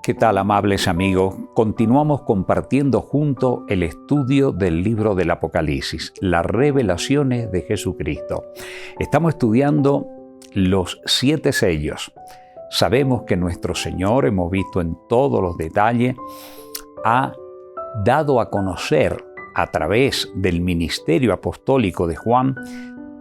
¿Qué tal, amables amigos? Continuamos compartiendo juntos el estudio del libro del Apocalipsis, las revelaciones de Jesucristo. Estamos estudiando los 7 sellos. Sabemos que nuestro Señor, hemos visto en todos los detalles, ha dado a conocer a través del ministerio apostólico de Juan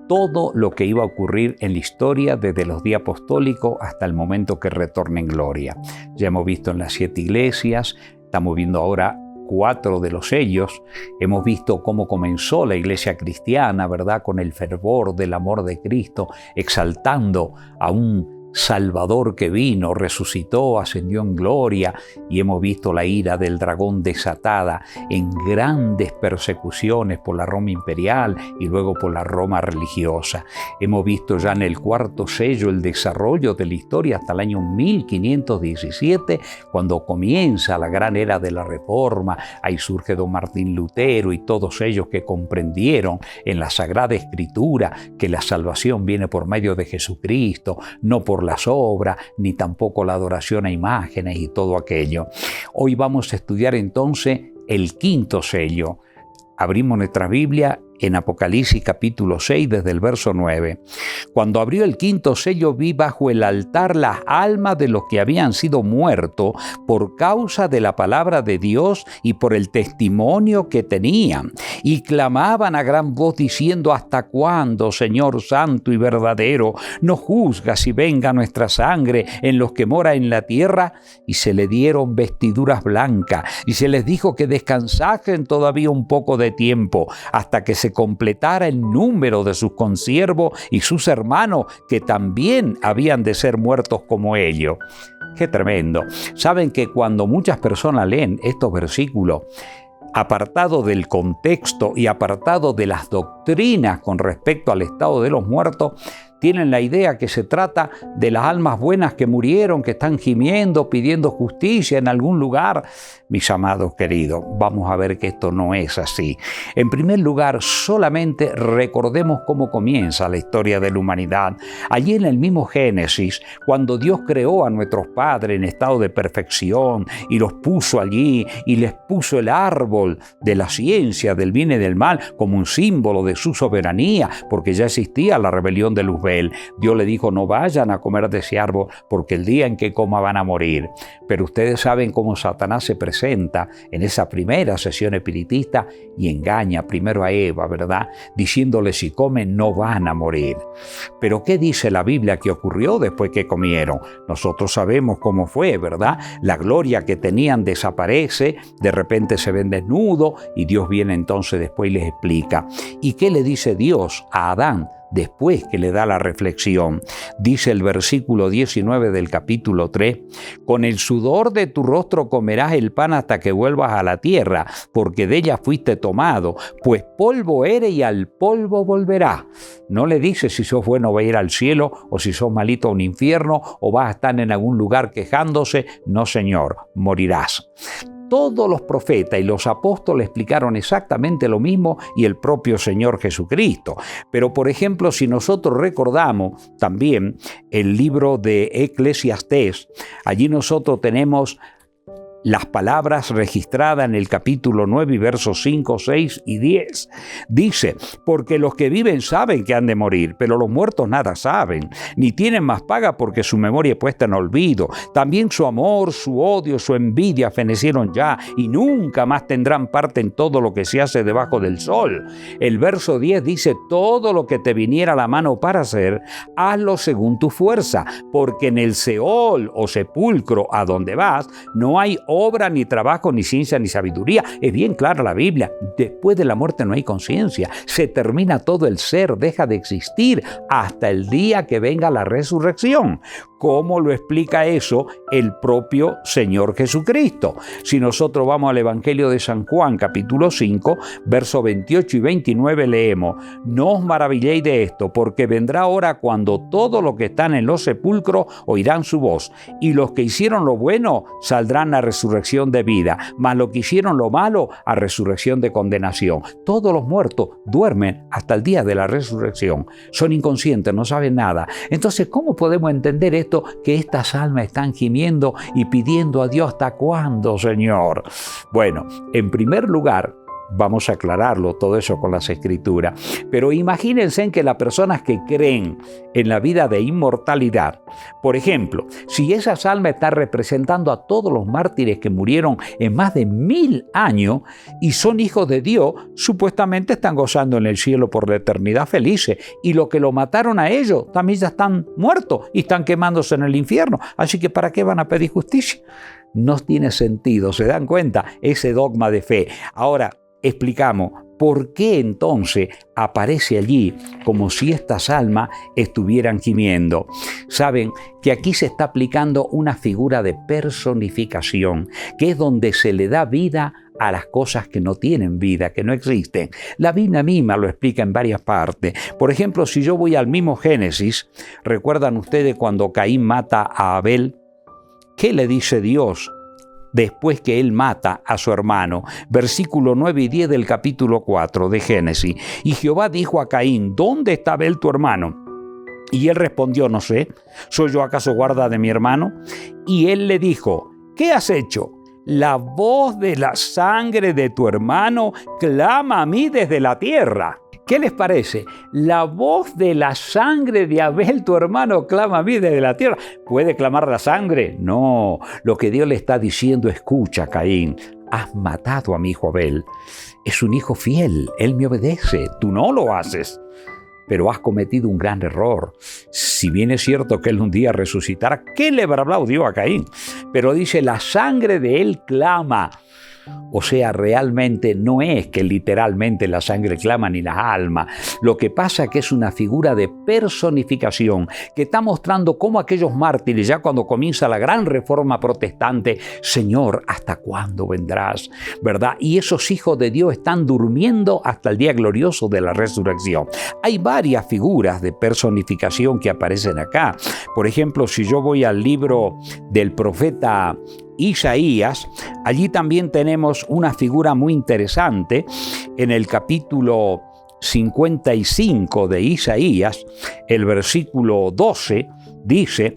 todo lo que iba a ocurrir en la historia desde los días apostólicos hasta el momento que retorne en gloria. Ya hemos visto en las 7 iglesias, estamos viendo ahora 4 de los sellos. Hemos visto cómo comenzó la iglesia cristiana, ¿verdad? Con el fervor del amor de Cristo, exaltando a un Salvador que vino, resucitó, ascendió en gloria, y hemos visto la ira del dragón desatada en grandes persecuciones por la Roma imperial y luego por la Roma religiosa. Hemos visto ya en el 4º sello el desarrollo de la historia hasta el año 1517, cuando comienza la gran era de la Reforma. Ahí surge don Martín Lutero y todos ellos que comprendieron en la Sagrada Escritura que la salvación viene por medio de Jesucristo, no por las obras, ni tampoco la adoración a imágenes y todo aquello. Hoy vamos a estudiar entonces el 5º sello. Abrimos nuestra Biblia en Apocalipsis capítulo 6 desde el verso 9. Cuando abrió el 5º sello, vi bajo el altar las almas de los que habían sido muertos por causa de la palabra de Dios y por el testimonio que tenían. Y clamaban a gran voz diciendo: ¿hasta cuándo, Señor santo y verdadero, no juzgas y venga nuestra sangre en los que mora en la tierra? Y se le dieron vestiduras blancas y se les dijo que descansasen todavía un poco de tiempo hasta que se completara el número de sus consiervos y sus hermanos, que también habían de ser muertos como ellos. ¡Qué tremendo! Saben que cuando muchas personas leen estos versículos, apartado del contexto y apartado de las doctrinas con respecto al estado de los muertos, tienen la idea que se trata de las almas buenas que murieron, que están gimiendo, pidiendo justicia en algún lugar. Mis amados queridos, vamos a ver que esto no es así. En primer lugar, solamente recordemos cómo comienza la historia de la humanidad. Allí en el mismo Génesis, cuando Dios creó a nuestros padres en estado de perfección y los puso allí y les puso el árbol de la ciencia del bien y del mal como un símbolo de su soberanía, porque ya existía la rebelión de Luzbel. Dios le dijo: no vayan a comer de ese árbol porque el día en que coman van a morir. Pero ustedes saben cómo Satanás se presenta en esa primera sesión espiritista y engaña primero a Eva, ¿verdad? Diciéndole: si comen no van a morir. Pero ¿qué dice la Biblia que ocurrió después que comieron? Nosotros sabemos cómo fue, ¿verdad? La gloria que tenían desaparece, de repente se ven desnudos y Dios viene entonces después y les explica. ¿Y qué le dice Dios a Adán después que le da la reflexión? Dice el versículo 19 del capítulo 3: con el sudor de tu rostro comerás el pan hasta que vuelvas a la tierra, porque de ella fuiste tomado, pues polvo eres y al polvo volverás. No le dice si sos bueno va a ir al cielo, o si sos malito a un infierno, o vas a estar en algún lugar quejándose. No, Señor, morirás. Todos los profetas y los apóstoles explicaron exactamente lo mismo, y el propio Señor Jesucristo. Pero, por ejemplo, si nosotros recordamos también el libro de Eclesiastés, allí nosotros tenemos las palabras registradas en el capítulo 9 y versos 5, 6 y 10. Dice: porque los que viven saben que han de morir, pero los muertos nada saben, ni tienen más paga porque su memoria es puesta en olvido. También su amor, su odio, su envidia fenecieron ya, y nunca más tendrán parte en todo lo que se hace debajo del sol. El verso 10 dice: todo lo que te viniera a la mano para hacer, hazlo según tu fuerza, porque en el Seol o sepulcro a donde vas no hay obra, ni trabajo, ni ciencia, ni sabiduría. Es bien clara la Biblia. Después de la muerte no hay conciencia. Se termina todo el ser, deja de existir hasta el día que venga la resurrección. ¿Cómo lo explica eso el propio Señor Jesucristo? Si nosotros vamos al Evangelio de San Juan, capítulo 5, versos 28 y 29, leemos: no os maravilléis de esto, porque vendrá hora cuando todos los que están en los sepulcros oirán su voz, y los que hicieron lo bueno saldrán a resurrección de vida, mas los que hicieron lo malo a resurrección de condenación. Todos los muertos duermen hasta el día de la resurrección. Son inconscientes, no saben nada. Entonces, ¿cómo podemos entender esto esto que estas almas están gimiendo y pidiendo a Dios, ¿hasta cuándo, Señor? Bueno, en primer lugar, vamos a aclararlo todo eso con las Escrituras. Pero imagínense que las personas que creen en la vida de inmortalidad, por ejemplo, si esas almas están representando a todos los mártires que murieron en más de 1000 años y son hijos de Dios, supuestamente están gozando en el cielo por la eternidad felices. Y los que lo mataron a ellos también ya están muertos y están quemándose en el infierno. Así que ¿para qué van a pedir justicia? No tiene sentido, ¿se dan cuenta? Ese dogma de fe. Ahora, explicamos por qué entonces aparece allí como si estas almas estuvieran gimiendo. Saben que aquí se está aplicando una figura de personificación, que es donde se le da vida a las cosas que no tienen vida, que no existen. La Biblia misma lo explica en varias partes. Por ejemplo, si yo voy al mismo Génesis, ¿recuerdan ustedes cuando Caín mata a Abel? ¿Qué le dice Dios después que él mata a su hermano? Versículo 9 y 10 del capítulo 4 de Génesis. Y Jehová dijo a Caín, ¿dónde está Abel tu hermano? Y él respondió, no sé, ¿soy yo acaso guarda de mi hermano? Y él le dijo, ¿qué has hecho? La voz de la sangre de tu hermano clama a mí desde la tierra. ¿Qué les parece? La voz de la sangre de Abel, tu hermano, clama a mí desde la tierra. ¿Puede clamar la sangre? No. Lo que Dios le está diciendo, escucha, Caín, has matado a mi hijo Abel. Es un hijo fiel, él me obedece, tú no lo haces. Pero has cometido un gran error. Si bien es cierto que él un día resucitará, ¿qué le habrá hablado Dios a Caín? Pero dice, la sangre de él clama. O sea, realmente no es que literalmente la sangre clama ni las almas. Lo que pasa es que es una figura de personificación que está mostrando cómo aquellos mártires, ya cuando comienza la gran reforma protestante, Señor, ¿hasta cuándo vendrás? ¿Verdad? Y esos hijos de Dios están durmiendo hasta el día glorioso de la resurrección. Hay varias figuras de personificación que aparecen acá. Por ejemplo, si yo voy al libro del profeta Isaías, allí también tenemos una figura muy interesante. En el capítulo 55 de Isaías, el versículo 12, dice,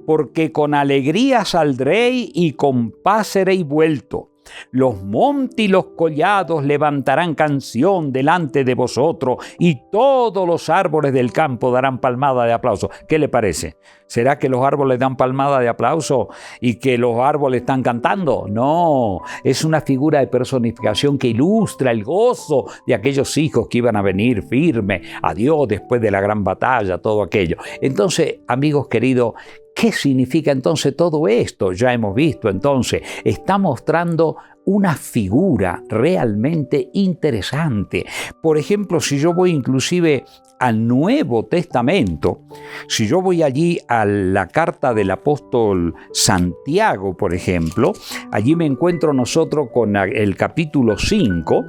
porque con alegría saldré y con paz seréis vuelto. Los montes y los collados levantarán canción delante de vosotros y todos los árboles del campo darán palmada de aplauso. ¿Qué le parece? ¿Será que los árboles dan palmada de aplauso y que los árboles están cantando? No, es una figura de personificación que ilustra el gozo de aquellos hijos que iban a venir firme a Dios después de la gran batalla, todo aquello. Entonces, amigos queridos, ¿qué significa entonces todo esto? Ya hemos visto entonces, está mostrando una figura realmente interesante. Por ejemplo, si yo voy inclusive al Nuevo Testamento, si yo voy allí a la carta del apóstol Santiago, por ejemplo, allí me encuentro nosotros con el capítulo 5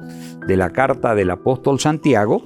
de la carta del apóstol Santiago.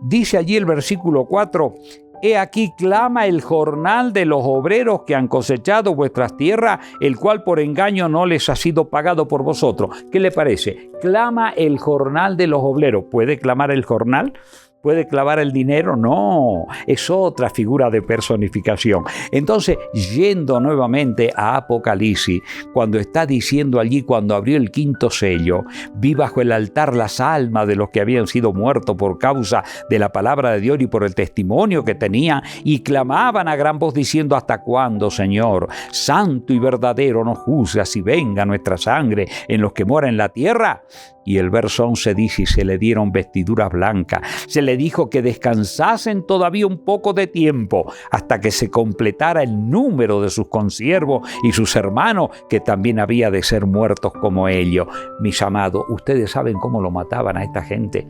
Dice allí el versículo 4, he aquí clama el jornal de los obreros que han cosechado vuestras tierras, el cual por engaño no les ha sido pagado por vosotros. ¿Qué le parece? Clama el jornal de los obreros. ¿Puede clamar el jornal? ¿Puede clavar el dinero? No, es otra figura de personificación. Entonces, yendo nuevamente a Apocalipsis, cuando está diciendo allí, cuando abrió el quinto sello, vi bajo el altar las almas de los que habían sido muertos por causa de la palabra de Dios y por el testimonio que tenían, y clamaban a gran voz diciendo, ¿hasta cuándo, Señor, santo y verdadero, nos juzgas y venga nuestra sangre en los que moran en la tierra? Y el verso 11 dice, y se le dieron vestiduras blancas. Se le dijo que descansasen todavía un poco de tiempo hasta que se completara el número de sus consiervos y sus hermanos, que también había de ser muertos como ellos. Mis amados, ustedes saben cómo lo mataban a esta gente.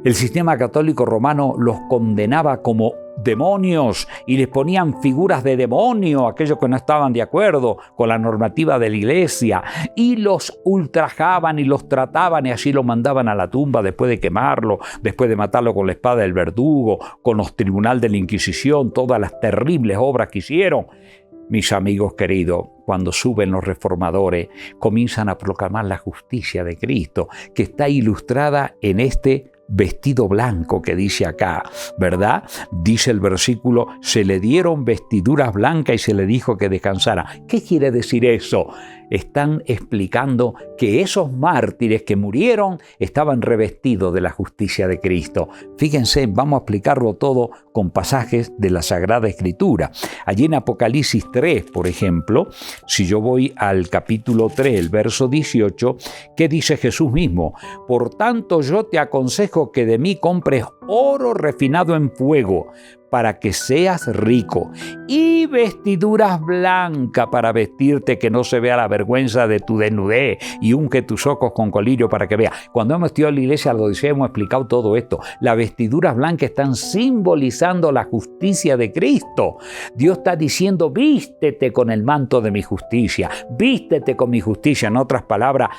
El sistema católico romano los condenaba como demonios y les ponían figuras de demonio, aquellos que no estaban de acuerdo con la normativa de la iglesia, y los ultrajaban y los trataban y así los mandaban a la tumba después de quemarlo, después de matarlo con la espada del verdugo, con los tribunales de la Inquisición, todas las terribles obras que hicieron. Mis amigos queridos, cuando suben los reformadores, comienzan a proclamar la justicia de Cristo, que está ilustrada en este vestido blanco que dice acá, ¿verdad? Dice el versículo, se le dieron vestiduras blancas y se le dijo que descansara. ¿Qué quiere decir eso? Están explicando que esos mártires que murieron estaban revestidos de la justicia de Cristo. Fíjense, vamos a explicarlo todo con pasajes de la Sagrada Escritura. Allí en Apocalipsis 3, por ejemplo, si yo voy al capítulo 3, el verso 18, ¿qué dice Jesús mismo? Por tanto, yo te aconsejo que de mí compres oro refinado en fuego, para que seas rico, y vestiduras blancas para vestirte, que no se vea la vergüenza de tu desnudez, y unge tus ojos con colirio para que veas. Cuando hemos estudiado en la iglesia de la Odisea hemos explicado todo esto. Las vestiduras blancas están simbolizando la justicia de Cristo. Dios está diciendo, vístete con el manto de mi justicia, vístete con mi justicia. En otras palabras,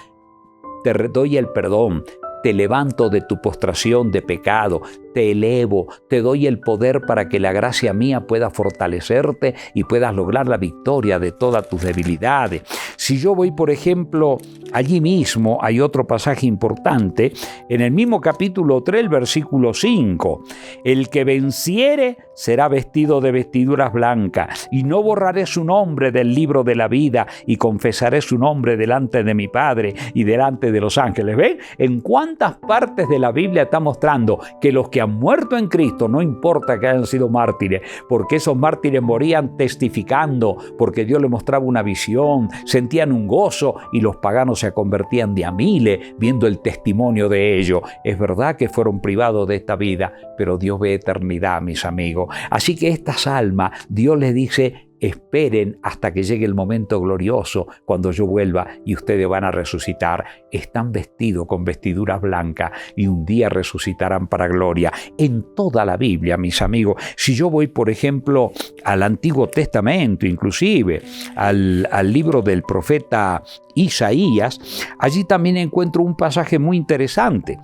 te doy el perdón, te levanto de tu postración de pecado, te elevo, te doy el poder para que la gracia mía pueda fortalecerte y puedas lograr la victoria de todas tus debilidades. Si yo voy, por ejemplo, allí mismo hay otro pasaje importante, en el mismo capítulo 3, el versículo 5. El que venciere será vestido de vestiduras blancas, y no borraré su nombre del libro de la vida, y confesaré su nombre delante de mi Padre y delante de los ángeles. ¿Ven? En cuántas partes de la Biblia está mostrando que los que han muerto en Cristo, no importa que hayan sido mártires, porque esos mártires morían testificando, porque Dios les mostraba una visión, sentían un gozo, y los paganos se convertían de a miles viendo el testimonio de ellos. Es verdad que fueron privados de esta vida, pero Dios ve eternidad, mis amigos. Así que estas almas, Dios les dice, esperen hasta que llegue el momento glorioso, cuando yo vuelva y ustedes van a resucitar. Están vestidos con vestiduras blancas y un día resucitarán para gloria. En toda la Biblia, mis amigos, si yo voy, por ejemplo, al Antiguo Testamento, inclusive al libro del profeta Isaías, allí también encuentro un pasaje muy interesante.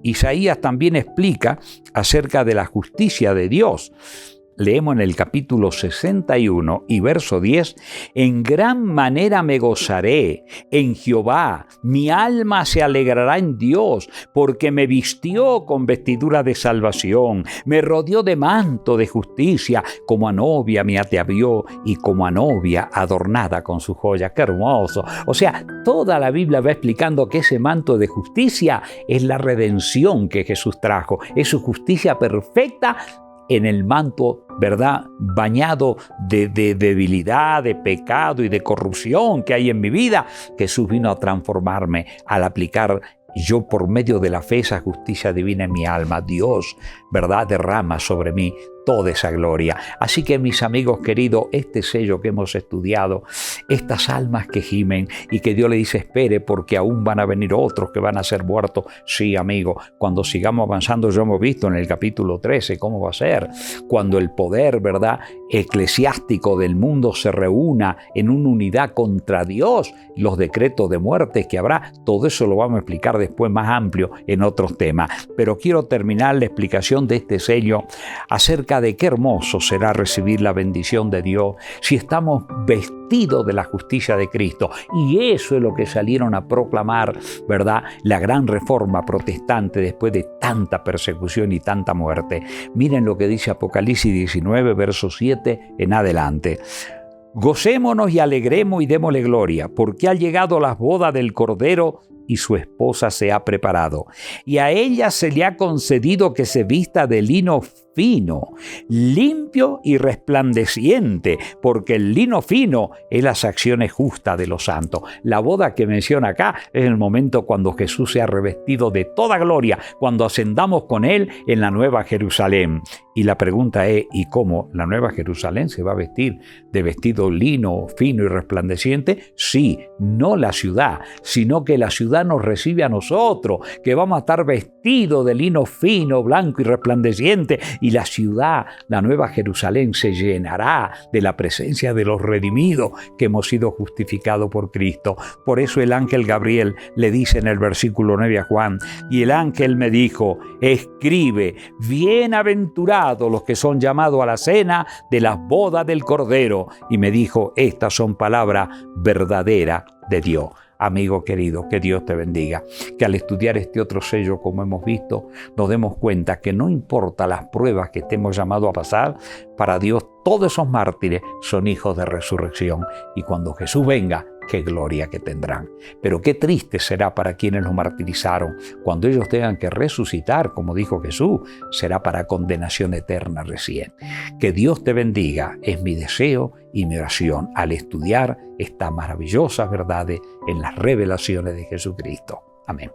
Isaías también explica acerca de la justicia de Dios. Leemos en el capítulo 61 y verso 10, en gran manera me gozaré en Jehová, mi alma se alegrará en Dios, porque me vistió con vestidura de salvación, me rodeó de manto de justicia, como a novia me atavió y como a novia adornada con su joya. ¡Qué hermoso! O sea, toda la Biblia va explicando que ese manto de justicia es la redención que Jesús trajo, es su justicia perfecta en el manto, ¿verdad?, bañado de debilidad, de pecado y de corrupción que hay en mi vida. Jesús vino a transformarme al aplicar yo por medio de la fe esa justicia divina en mi alma. Dios, ¿verdad?, derrama sobre mí toda esa gloria. Así que, mis amigos queridos, este sello que hemos estudiado, estas almas que gimen y que Dios le dice, espere, porque aún van a venir otros que van a ser muertos. Sí, amigo, cuando sigamos avanzando, ya hemos visto en el capítulo 13 cómo va a ser. Cuando el poder, ¿verdad?, eclesiástico del mundo se reúna en una unidad contra Dios, los decretos de muerte que habrá, todo eso lo vamos a explicar después más amplio en otros temas. Pero quiero terminar la explicación de este sello acerca de qué hermoso será recibir la bendición de Dios si estamos vestidos de la justicia de Cristo. Y eso es lo que salieron a proclamar, ¿verdad?, la gran reforma protestante después de tanta persecución y tanta muerte. Miren lo que dice Apocalipsis 19, verso 7 en adelante. Gocémonos y alegremos y démosle gloria, porque ha llegado las bodas del Cordero y su esposa se ha preparado. Y a ella se le ha concedido que se vista de lino fino, limpio y resplandeciente, porque el lino fino es las acciones justas de los santos. La boda que menciona acá es el momento cuando Jesús se ha revestido de toda gloria, cuando ascendamos con Él en la Nueva Jerusalén. Y la pregunta es, ¿y cómo la Nueva Jerusalén se va a vestir de vestido lino, fino y resplandeciente? Sí, no la ciudad, sino que la ciudad nos recibe a nosotros, que vamos a estar vestidos de lino fino, blanco y resplandeciente, y la ciudad, la Nueva Jerusalén, se llenará de la presencia de los redimidos que hemos sido justificados por Cristo. Por eso el ángel Gabriel le dice en el versículo 9 a Juan, y el ángel me dijo, escribe, bienaventurados los que son llamados a la cena de las bodas del Cordero. Y me dijo, estas son palabras verdaderas de Dios. amigo querido, que Dios te bendiga. Que al estudiar este otro sello, como hemos visto, nos demos cuenta que no importa las pruebas que estemos llamados a pasar, para Dios todos esos mártires son hijos de resurrección. Y cuando Jesús venga, qué gloria que tendrán. Pero qué triste será para quienes los martirizaron. Cuando ellos tengan que resucitar, como dijo Jesús, será para condenación eterna recién. Que Dios te bendiga, es mi deseo y mi oración al estudiar estas maravillosas verdades en las revelaciones de Jesucristo. Amén.